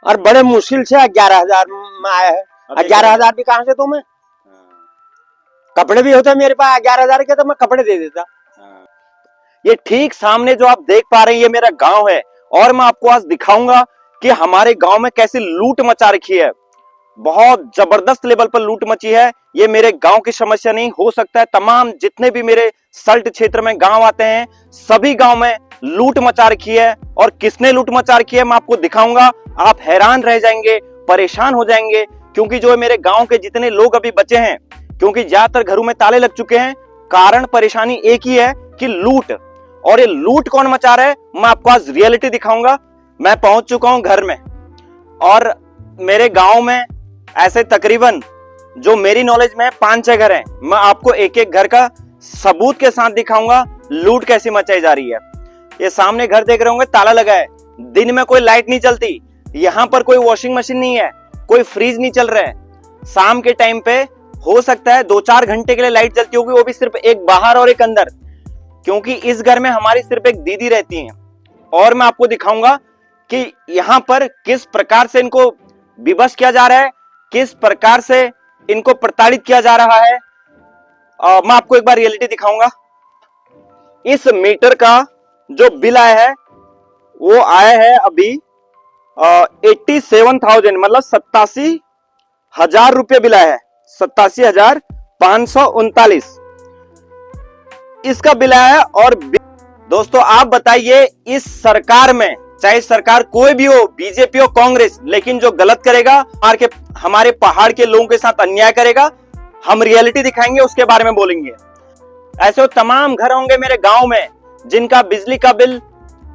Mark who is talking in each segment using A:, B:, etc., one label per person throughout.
A: और बड़े मुश्किल से 11,000 में आया है। 11,000 भी कहाँ से दूं मैं? कपड़े भी होते मेरे पास 11,000 के तो मैं कपड़े दे देता।
B: ये ठीक सामने जो आप देख पा रहे हैं ये मेरा गांव है और मैं आपको आज दिखाऊंगा कि हमारे गांव में कैसी लूट मचा रखी है। बहुत जबरदस्त लेवल पर लूट मची है। ये मेरे गांव की समस्या नहीं, हो सकता है तमाम जितने भी मेरे सल्ट क्षेत्र में गांव आते हैं सभी गांव में लूट मचा रखी है। और किसने लूट मचा रखी है मैं आपको दिखाऊंगा। आप हैरान रह जाएंगे, परेशान हो जाएंगे, क्योंकि जो मेरे गांव के जितने लोग अभी बचे हैं, क्योंकि ज्यादातर घरों में ताले लग चुके हैं, कारण परेशानी एक ही है कि लूट। और ये लूट कौन मचा रहा है मैं आपको आज रियलिटी दिखाऊंगा। मैं पहुंच चुका हूं घर में और मेरे गांव में ऐसे तकरीबन जो मेरी नॉलेज में 5-6 घर हैं। मैं आपको एक एक घर का सबूत के साथ दिखाऊंगा लूट कैसी मचाई जा रही है। ये सामने घर देख रहे होंगे ताला लगा है, दिन में कोई लाइट नहीं चलती, यहां पर कोई वॉशिंग मशीन नहीं है, कोई फ्रीज नहीं चल रहा है। शाम के टाइम पे हो सकता है 2-4 घंटे के लिए लाइट चलती होगी, वो भी सिर्फ एक बाहर और एक अंदर, क्योंकि इस घर में हमारी सिर्फ एक दीदी रहती है। और मैं आपको दिखाऊंगा कि यहां पर किस प्रकार से इनको विवश किया जा रहा है, किस प्रकार से इनको प्रताड़ित किया जा रहा है। मैं आपको एक बार रियलिटी दिखाऊंगा। इस मीटर का जो बिल आया है वो आया है अभी 87,000, मतलब 87,000 रुपये बिल आया है। 87,539 इसका बिल आया है। और दोस्तों आप बताइए, इस सरकार में चाहे सरकार कोई भी हो, बीजेपी हो कांग्रेस, लेकिन जो गलत करेगा, हमारे पहाड़ के लोगों के साथ अन्याय करेगा, हम रियलिटी दिखाएंगे, उसके बारे में बोलेंगे। ऐसे तमाम घर होंगे मेरे गांव में जिनका बिजली का बिल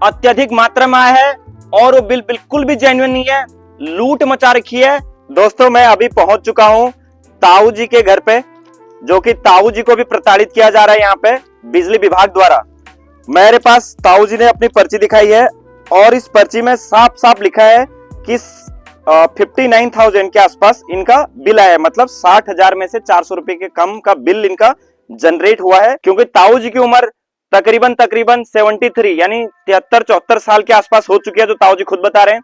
B: अत्यधिक मात्रा में आया है और वो बिल बिल्कुल भी जेन्युइन नहीं है, लूट मचा रखी है। दोस्तों मैं अभी पहुंच चुका हूं ताऊ जी के घर पे, जो कि ताऊ जी को भी प्रताड़ित किया जा रहा है यहाँ पे बिजली विभाग द्वारा। मेरे पास ताऊ जी ने अपनी पर्ची दिखाई है और इस पर्ची में साफ साफ लिखा है कि 59,000 के आसपास इनका बिल आया है, मतलब 60,000 में से 400 रुपए के कम का बिल इनका जनरेट हुआ है। क्योंकि ताऊ जी की उम्र तकरीबन 73 यानी 73-74 साल के आसपास हो चुकी है, जो ताऊ जी खुद बता रहे हैं।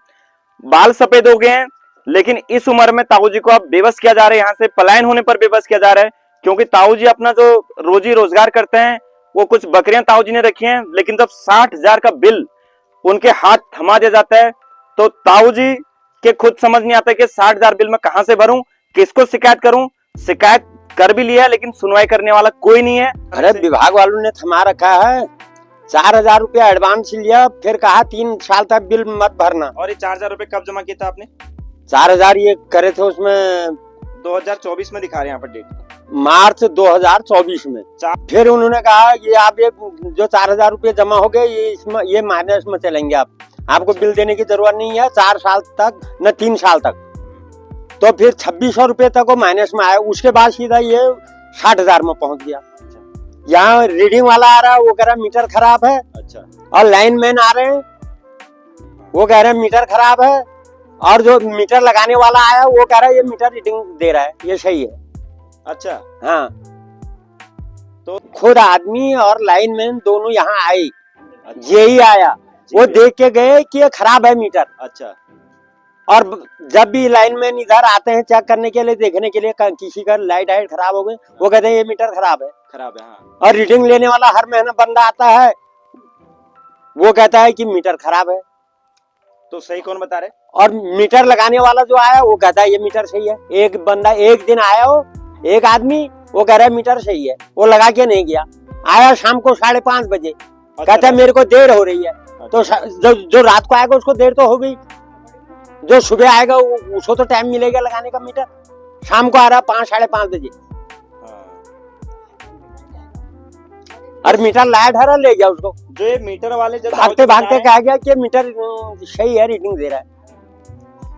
B: बाल सफेद हो गए हैं, लेकिन इस उम्र में ताऊ जी को अब बेबस किया जा रहा है, यहाँ से पलायन होने पर बेबस किया जा रहा है। क्योंकि ताऊ जी अपना जो रोजी रोजगार करते हैं वो कुछ बकरियां ताऊ जी ने रखी हैं, लेकिन जब 60,000 का बिल उनके हाथ थमा दिया जाता है तो ताऊ जी के खुद समझ नहीं आता कि 60,000 बिल मैं कहां से भरूं, किसको शिकायत करूं। शिकायत कर भी लिया लेकिन सुनवाई करने वाला कोई नहीं है।
A: अरे विभाग वालों ने थमा रखा है, 4,000 रुपया एडवांस लिया, फिर कहा 3 साल तक बिल मत भरना।
B: और ये 4,000 रुपए कब जमा किया था आपने?
A: 4,000 ये करे थे उसमें
B: 2024 में दिखा रहे हैं यहाँ पर डेट,
A: मार्च 2024 में। फिर उन्होंने कहा ये आप ये जो 4,000 रुपये जमा हो गए ये माइनस में चलेंगे, आपको बिल देने की जरूरत नहीं है 4 साल तक न 3 साल तक। तो फिर 2,600 रुपये तक वो माइनस में आया, उसके बाद सीधा ये 60,000 में पहुंच गया। यहाँ रीडिंग वाला आ रहा है, वो कह रहा है मीटर खराब है।
B: अच्छा।
A: और लाइन मैन आ रहे हैं, वो कह रहे हैं मीटर खराब है। और जो मीटर लगाने वाला आया वो कह रहा है ये मीटर रीडिंग दे रहा है, ये सही है।
B: अच्छा।
A: हाँ, तो खुद आदमी और लाइन मैन दोनों यहाँ आए। अच्छा। यही आया, वो देख के गए कि ये खराब है मीटर।
B: अच्छा।
A: और जब भी लाइनमैन इधर आते हैं चेक करने के लिए, देखने के लिए किसी का लाइट हाइट खराब हो गई, वो कहते हैं ये मीटर खराब है।
B: हाँ।
A: और रीडिंग लेने वाला हर महीना बंदा आता है, वो कहता है कि मीटर खराब है।
B: तो सही कौन बता रहे?
A: और मीटर लगाने वाला जो आया वो कहता है ये मीटर सही है। एक बंदा एक दिन आया हो, एक आदमी, वो कह रहा है मीटर सही है, वो लगा के नहीं गया, आया शाम को 5:30 बजे। अच्छा। कहता है मेरे को देर हो रही है। अच्छा। तो जो रात को आएगा उसको देर तो हो गई, जो सुबह आएगा उसको तो टाइम मिलेगा लगाने का। मीटर शाम को आ रहा 5-5:30 बजे। और मीटर लाया ढरा ले गया उसको।
B: जो ये मीटर वाले जब
A: भागते भागते कहा गया कि मीटर सही है, रीडिंग दे रहा है।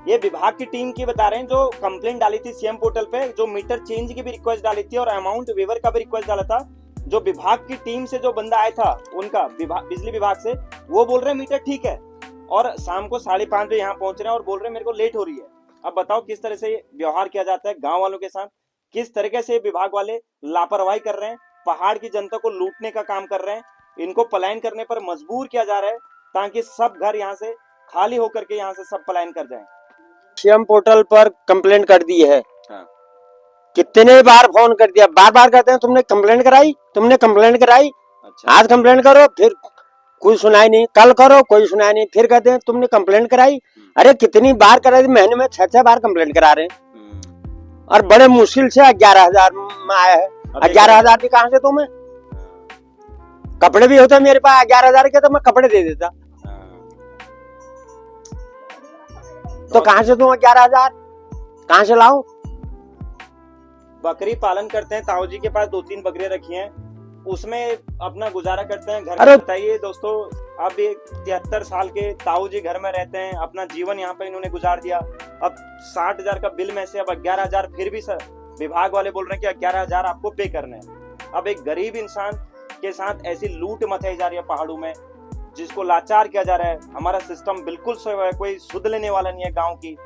B: ये विभाग की टीम की बता रहे हैं जो कंप्लेंट डाली थी सीएम पोर्टल पे, जो मीटर चेंज की भी रिक्वेस्ट डाली थी और अमाउंट वेवर का भी रिक्वेस्ट डाला था। जो विभाग की टीम से जो बंदा आया था उनका बिजली विभाग से, वो बोल रहे हैं मीटर ठीक है, और शाम को 5:30 बजे यहाँ पहुंच रहे हैं और बोल रहे हैं मेरे को लेट हो रही है। अब बताओ किस तरह से व्यवहार किया जाता है गांव वालों के साथ, किस तरीके से विभाग वाले लापरवाही कर रहे हैं, पहाड़ की जनता को लूटने का काम कर रहे हैं, इनको पलायन करने पर मजबूर किया जा रहा है ताकि सब घर यहाँ से खाली होकर के यहाँ से सब पलायन कर जाएं।
A: सीएम पोर्टल पर कंप्लेंट कर दी है।
B: हाँ।
A: कितने बार फोन कर दिया, बार बार कहते हैं तुमने कंप्लेंट कराई, तुमने कंप्लेंट कराई।
B: अच्छा।
A: आज कंप्लेंट करो, फिर कोई सुनाई नहीं, कल करो कोई सुनाई नहीं, फिर कहते हैं तुमने कंप्लेंट कराई। अरे कितनी बार कराई, महीने में 6 बार कंप्लेंट करा रहे हैं। और बड़े मुश्किल से 11,000 में आया है। 11,000 भी कहाँ से तुम्हें? कपड़े भी होते मेरे पास 11,000 के, तो मैं कपड़े दे देता। तो कहाँ से दूं 11,000? कहाँ से लाऊं?
B: बकरी पालन करते हैं, ताऊ जी के पास 2-3 बकरियां रखी हैं, उसमें अपना गुजारा करते हैं। घर
A: अरे
B: बताइए दोस्तों, अब ये 73 साल के ताऊ जी घर में रहते हैं, अपना जीवन यहाँ पे इन्होंने गुजार दिया। अब 60,000 का बिल में से अब 11,000 फिर भी विभाग वाले बोल रहे हैं कि 11,000 आपको पे करने हैं। अब एक गरीब इंसान के साथ ऐसी लूट मचाई जा रही है पहाड़ों में, जिसको लाचार किया जा रहा है। हमारा सिस्टम बिल्कुल कोई सुध लेने वाला नहीं है गाँव की,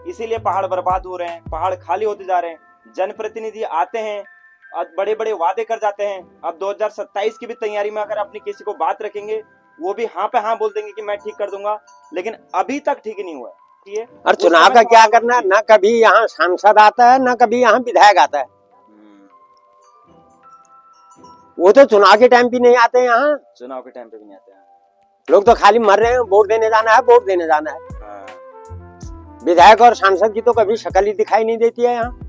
B: इसीलिए पहाड़ बर्बाद हो रहे हैं, पहाड़ खाली होते जा रहे हैं। जनप्रतिनिधि आते हैं, बड़े बड़े वादे कर जाते हैं। अब 2027 की भी तैयारी में अगर अपनी किसी को बात रखेंगे, वो भी हाँ पे हाँ बोल देंगे कि मैं ठीक कर दूंगा, लेकिन अभी तक ठीक नहीं हुआ है।
A: और चुनाव का क्या करना है, ना कभी यहाँ सांसद आता है, ना कभी यहाँ विधायक आता है। वो तो चुनाव के टाइम भी नहीं आते यहाँ,
B: चुनाव के टाइम पे भी नहीं आते हैं।
A: लोग तो खाली मर रहे हैं, वोट देने जाना है, वोट देने जाना है। विधायक और सांसद की तो कभी शक्ल ही दिखाई नहीं देती है यहाँ।